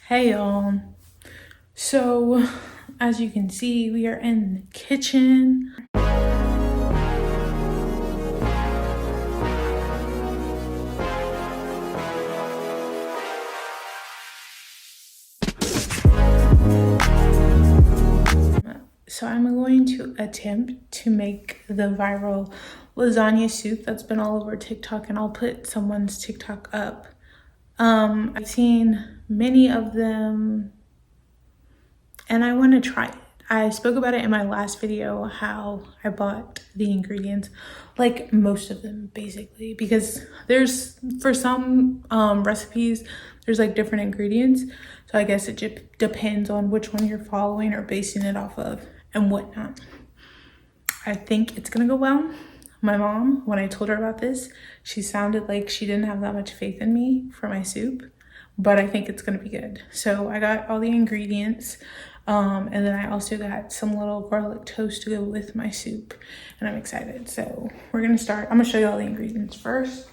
Hey y'all. So as you can see, we are in the kitchen. So I'm going to attempt to make the viral lasagna soup that's been all over TikTok, and I'll put someone's TikTok up. I've seen many of them and I want to try it. I spoke about it in my last video, how I bought the ingredients, like most of them basically, because there's, for some recipes, there's like different ingredients. So I guess it just depends on which one you're following or basing it off of and whatnot. I think it's gonna go well. My mom, when I told her about this, she sounded like she didn't have that much faith in me for my soup, but I think it's gonna be good. So I got all the ingredients, and then I also got some little garlic toast to go with my soup, and I'm excited. So we're gonna start. I'm gonna show you all the ingredients first.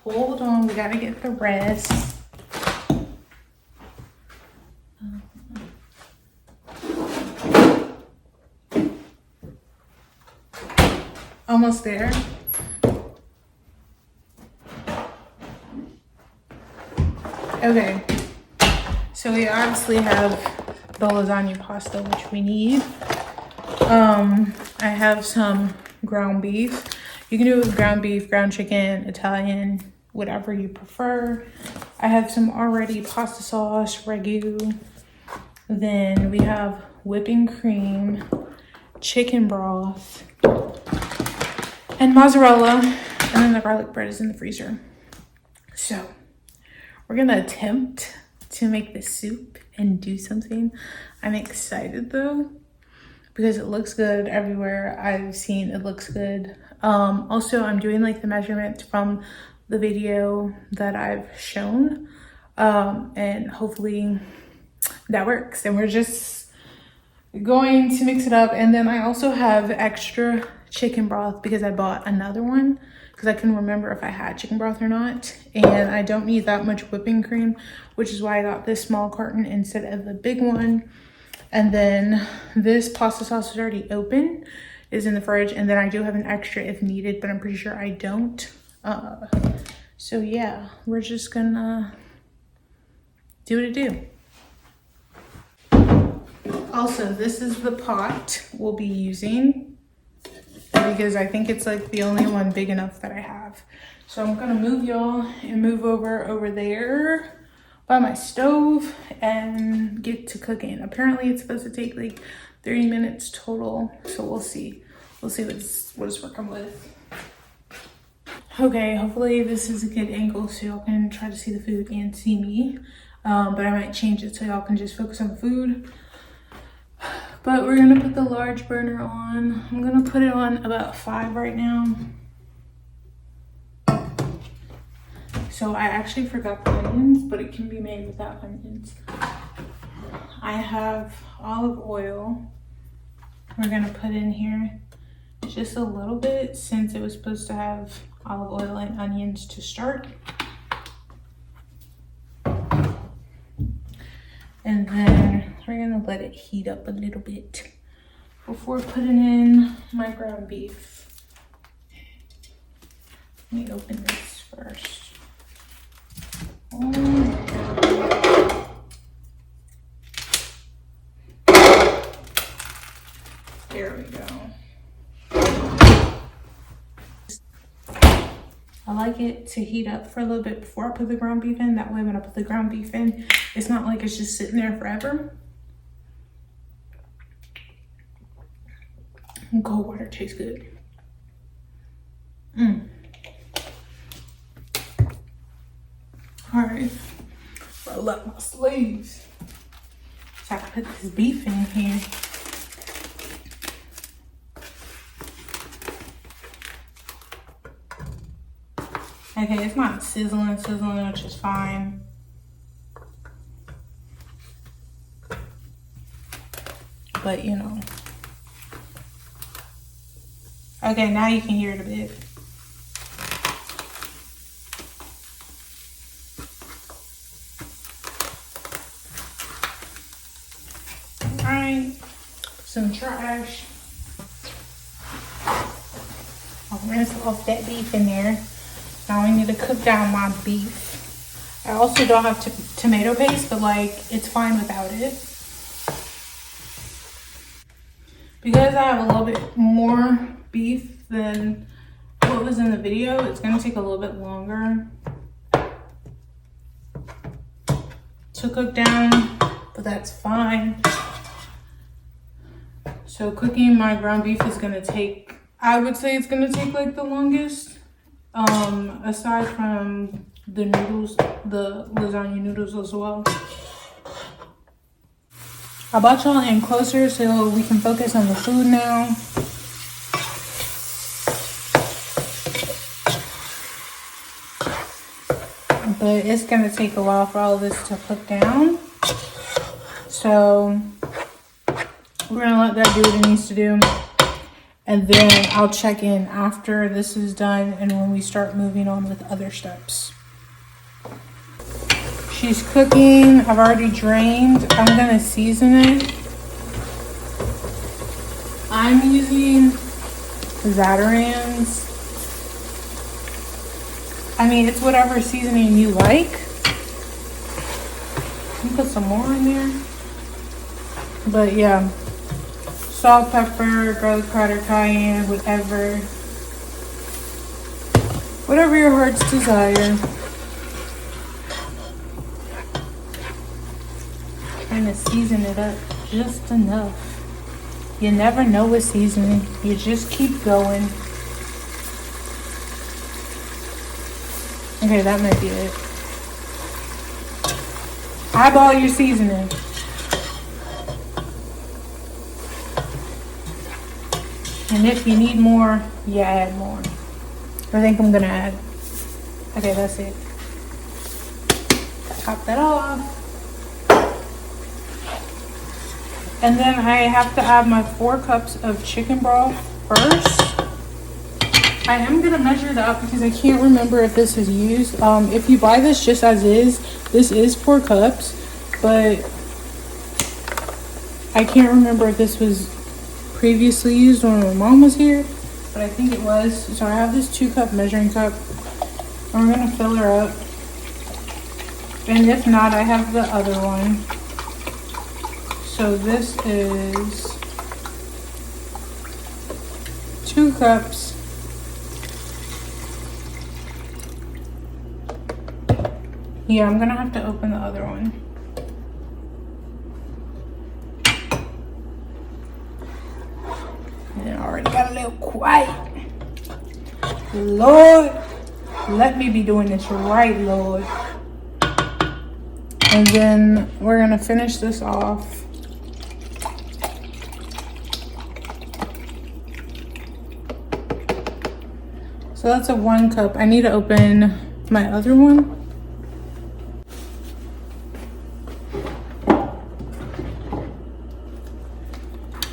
Hold on, we gotta get the rest. Almost there. Okay, so we obviously have the lasagna pasta, which we need. I have some ground beef. You can do it with ground beef, ground chicken, Italian, whatever you prefer. I have some already pasta sauce, ragu. Then we have whipping cream, chicken broth, and mozzarella. And then the garlic bread is in the freezer. So we're gonna attempt to make this soup and do something. I'm excited though, because it looks good everywhere I've seen. It looks good. Also, I'm doing like the measurements from the video that I've shown, and hopefully that works. And we're just going to mix it up. And then I also have extra chicken broth because I bought another one because I couldn't remember if I had chicken broth or not, and I don't need that much whipping cream, which is why I got this small carton instead of the big one. And then this pasta sauce is already open, is in the fridge, and then I do have an extra if needed, but I'm pretty sure I don't. So yeah, we're just gonna do what it do. Also, this is the pot we'll be using because I think it's like the only one big enough that I have. So I'm gonna move y'all and move over there by my stove and get to cooking. Apparently it's supposed to take like 30 minutes total, so we'll see. We'll see what it's working with. Okay, hopefully this is a good angle so y'all can try to see the food and see me. But I might change it so y'all can just focus on the food. But we're gonna put the large burner on. I'm gonna put it on about 5 right now. So I actually forgot the onions, but it can be made without onions. I have olive oil. We're gonna put in here just a little bit since it was supposed to have olive oil and onions to start. And then we're gonna let it heat up a little bit before putting in my ground beef. Let me open this first. There we go. I like it to heat up for a little bit before I put the ground beef in. That way when I put the ground beef in, it's not like it's just sitting there forever. And cold water tastes good. All right, roll up my sleeves so I can put this beef in here. Okay, it's not sizzling, which is fine. but you know. Okay, now you can hear it a bit. Alright, some trash. I'll rinse off that beef in there. Now I need to cook down my beef. I also don't have tomato paste, but like it's fine without it. Because I have a little bit more beef than what was in the video, it's gonna take a little bit longer to cook down, but that's fine. So cooking my ground beef is gonna take, I would say it's gonna take like the longest, aside from the noodles, the lasagna noodles as well. I brought y'all in closer so we can focus on the food now. But it's gonna take a while for all of this to cook down. So we're gonna let that do what it needs to do. And then I'll check in after this is done and when we start moving on with other steps. She's cooking. I've already drained. I'm gonna season it. I'm using Zatarain's. I mean, it's whatever seasoning you like. You can put some more in there. But yeah, salt, pepper, garlic powder, cayenne, whatever your heart's desire. Trying to season it up just enough. You never know with seasoning. You just keep going. Okay, that might be it. Eyeball your seasoning. And if you need more, you add more. I think I'm gonna add. Okay, that's it. Top that off. And then I have to add my 4 cups of chicken broth first. I am gonna measure it out because I can't remember if this is used. If you buy this just as is, this is 4 cups, but I can't remember if this was previously used when my mom was here, but I think it was. So I have this 2-cup measuring cup, and we're gonna fill her up. And if not, I have the other one. So this is 2 cups. Yeah, I'm gonna have to open the other one. And I already got a little quiet. Lord, let me be doing this right, Lord. And then we're gonna finish this off. So that's a 1 cup. I need to open my other one.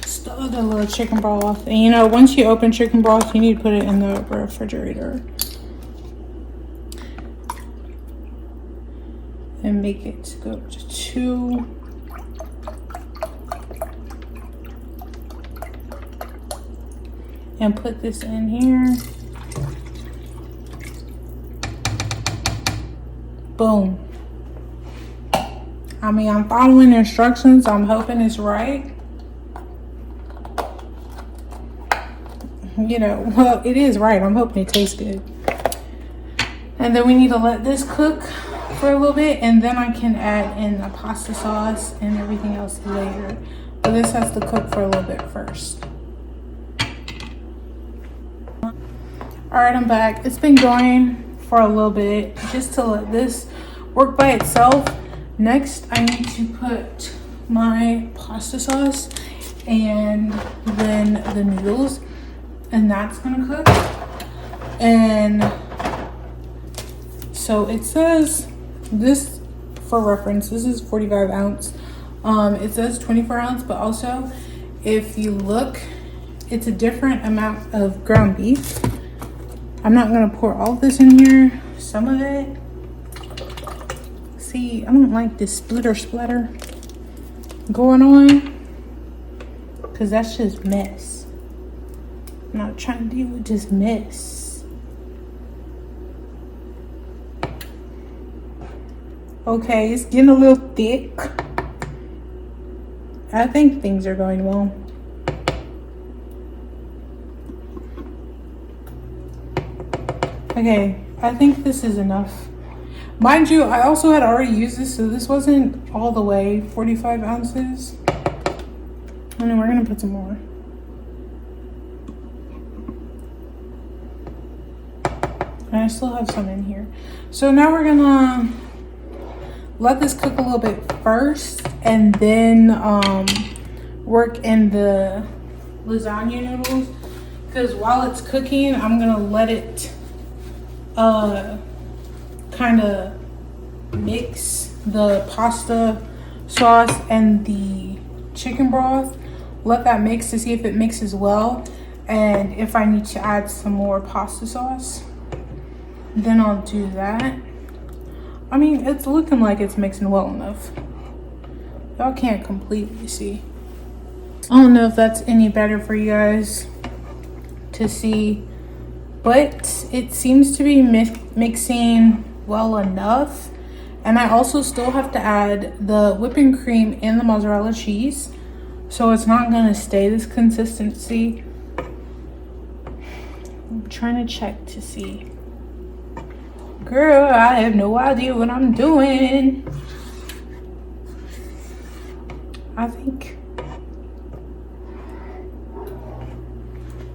Still the little chicken broth. And you know, once you open chicken broth, you need to put it in the refrigerator. And make it go to 2. And put this in here. Boom. I mean, I'm following the instructions. I'm hoping it's right. You know, well, it is right. I'm hoping it tastes good. And then we need to let this cook for a little bit, and then I can add in the pasta sauce and everything else later. But this has to cook for a little bit first. Alright, I'm back. It's been going for a little bit just to let this work by itself. Next, I need to put my pasta sauce and then the noodles, and that's gonna cook. And so it says this, for reference, this is 45 ounce. It says 24 ounce, but also if you look, it's a different amount of ground beef. I'm not gonna pour all of this in here, some of it. See, I don't like this splatter going on, because that's just mess. I'm not trying to deal with just mess. Okay, it's getting a little thick. I think things are going well. Okay, I think this is enough. Mind you, I also had already used this, so this wasn't all the way 45 ounces. And then we're gonna put some more. And I still have some in here. So now we're gonna let this cook a little bit first, and then work in the lasagna noodles. Because while it's cooking, I'm gonna let it kind of mix the pasta sauce and the chicken broth. Let that mix to see if it mixes well, and if I need to add some more pasta sauce, then I'll do that. I mean, it's looking like it's mixing well enough. Y'all can't completely see. I don't know if that's any better for you guys to see, but it seems to be mixing well enough. And I also still have to add the whipping cream and the mozzarella cheese, so it's not gonna stay this consistency. I'm trying to check to see. Girl, I have no idea what I'm doing. I think,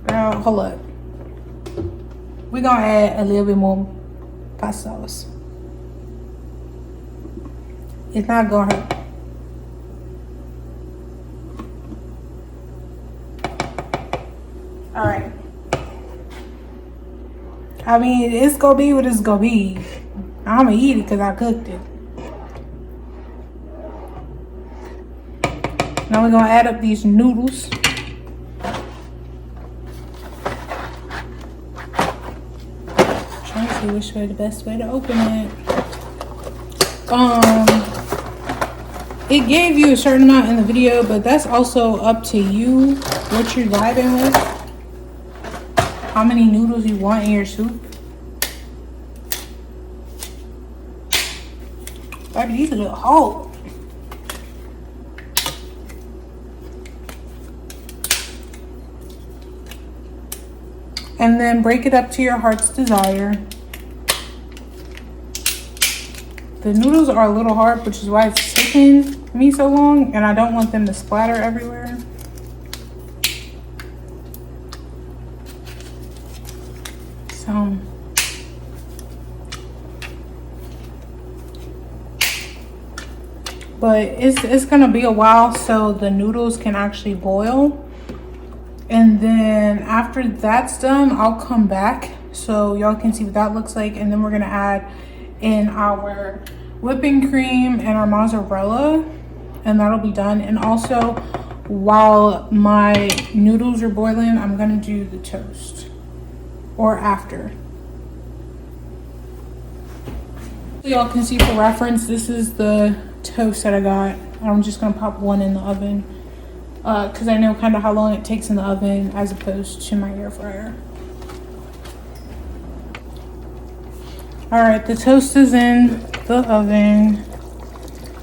girl, hold up. We're gonna add a little bit more pasta sauce. It's not gonna hurt. All right. I mean, it's gonna be what it's gonna be. I'm gonna eat it because I cooked it. Now we're gonna add up these noodles. Trying to see which way the best way to open it. It gave you a certain amount in the video, but that's also up to you what you're vibing with. How many noodles you want in your soup. Baby, these are little hard. And then break it up to your heart's desire. The noodles are a little hard, which is why it's taking me so long, and I don't want them to splatter everywhere. So, but it's gonna be a while so the noodles can actually boil. And then after that's done, I'll come back so y'all can see what that looks like. And then we're gonna add in our whipping cream and our mozzarella, and that'll be done. And also, while my noodles are boiling, I'm gonna do the toast, or after. So y'all can see for reference, this is the toast that I got. I'm just gonna pop one in the oven because I know kind of how long it takes in the oven as opposed to my air fryer. All right, the toast is in the oven.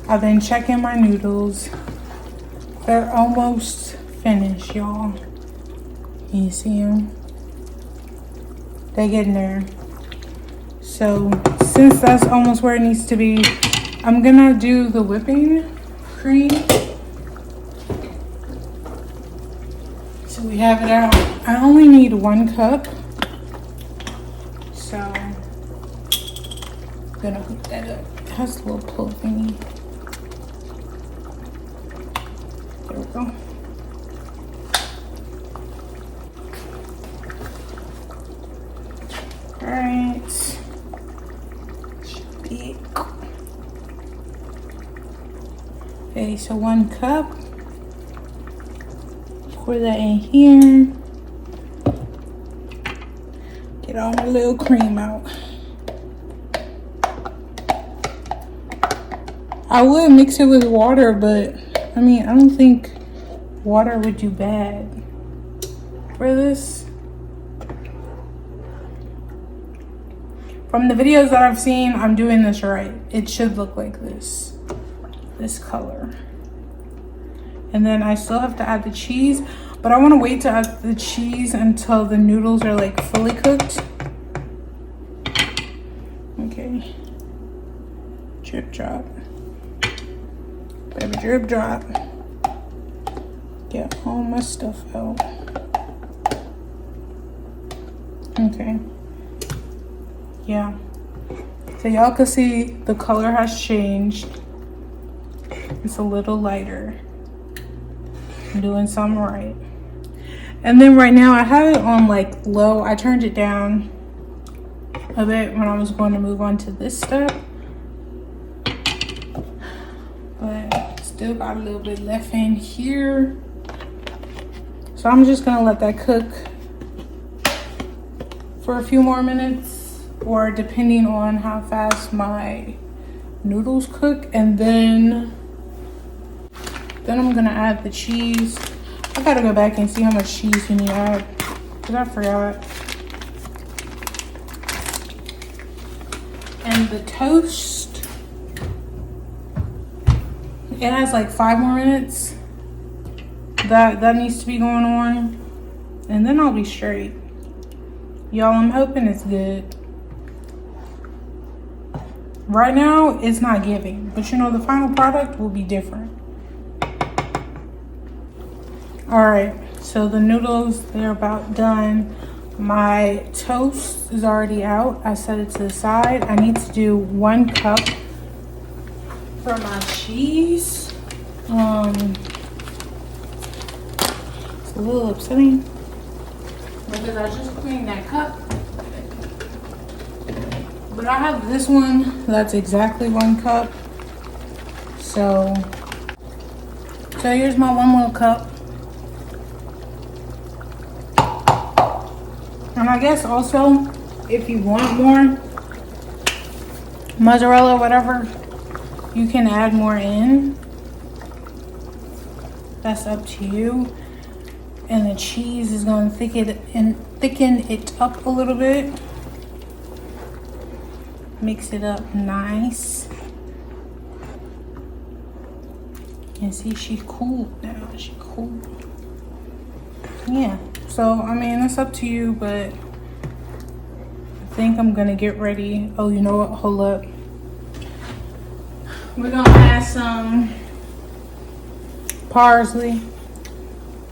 I've been checking my noodles. They're almost finished, y'all. Can you see them? They getting there. So since that's almost where it needs to be, I'm gonna do the whipping cream. So we have it out. I only need 1 cup. So I'm gonna hook that up. It has a little pull thingy. There we go. All right. Should be it. Okay, so 1 cup. Pour that in here. Get all my little cream out. I would mix it with water, but I mean, I don't think water would do bad for this. From the videos that I've seen, I'm doing this right. It should look like this color. And then I still have to add the cheese, but I want to wait to add the cheese until the noodles are like fully cooked. Okay. Drip drop. Baby drip drop. Get all my stuff out. Okay. Yeah. So y'all can see the color has changed. It's a little lighter. I'm doing something right. And then right now I have it on like low. I turned it down a bit when I was going to move on to this step. But still got a little bit left in here. So I'm just gonna let that cook for a few more minutes, or depending on how fast my noodles cook, and then I'm gonna add the cheese. I gotta go back and see how much cheese you need to add, because I forgot. And the toast, it has like 5 more minutes that needs to be going on, and then I'll be straight. Y'all, I'm hoping it's good. Right now, it's not giving, but you know, the final product will be different. All right, so the noodles, they're about done. My toast is already out. I set it to the side. I need to do 1 cup for my cheese. It's a little upsetting because I just cleaned that cup. But I have this one that's exactly 1 cup. So here's my 1 little cup. And I guess also, if you want more mozzarella or whatever, you can add more in. That's up to you. And the cheese is going to thicken it up a little bit. Mix it up nice. And see, she's cool now. She's cool. Yeah. So, I mean, it's up to you, but I think I'm gonna get ready. Oh, you know what? Hold up. We're gonna add some parsley.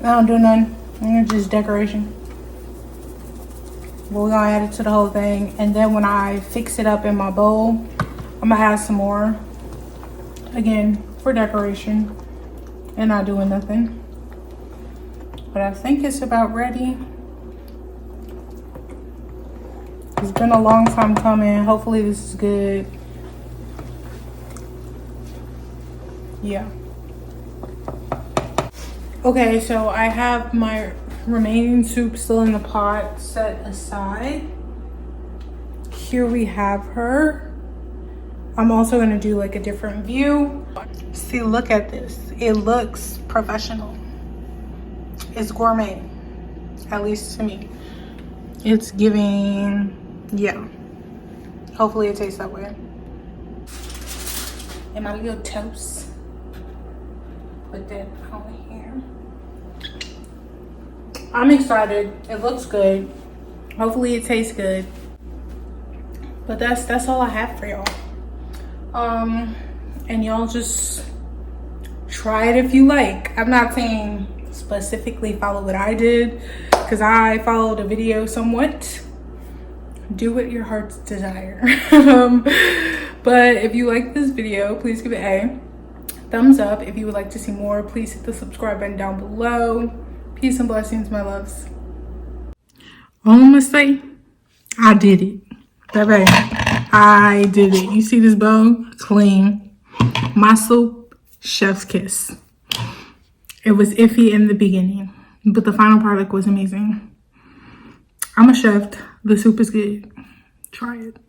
I don't do none. It's just decoration. But we're gonna add it to the whole thing. And then when I fix it up in my bowl, I'm gonna add some more. Again, for decoration. And not doing nothing. But I think it's about ready. It's been a long time coming. Hopefully this is good. Yeah. Okay, so I have my remaining soup still in the pot set aside. Here we have her. I'm also gonna do like a different view. See, look at this. It looks professional. It's gourmet, at least to me. It's giving, yeah. Hopefully it tastes that way. And my little toast. Put that on here. I'm excited. It looks good. Hopefully it tastes good. But that's all I have for y'all. And y'all just try it if you like. I'm not saying specifically follow what I did, because I followed a video somewhat. Do what your heart's desire. But if you like this video, please give it a thumbs up. If you would like to see more, please hit the subscribe button down below. Peace and blessings, my loves. All I'm gonna say, I did it. Baby, I did it. You see this bowl? Clean. My soup, chef's kiss. It was iffy in the beginning, but the final product was amazing. I'm a chef. The soup is good. Try it.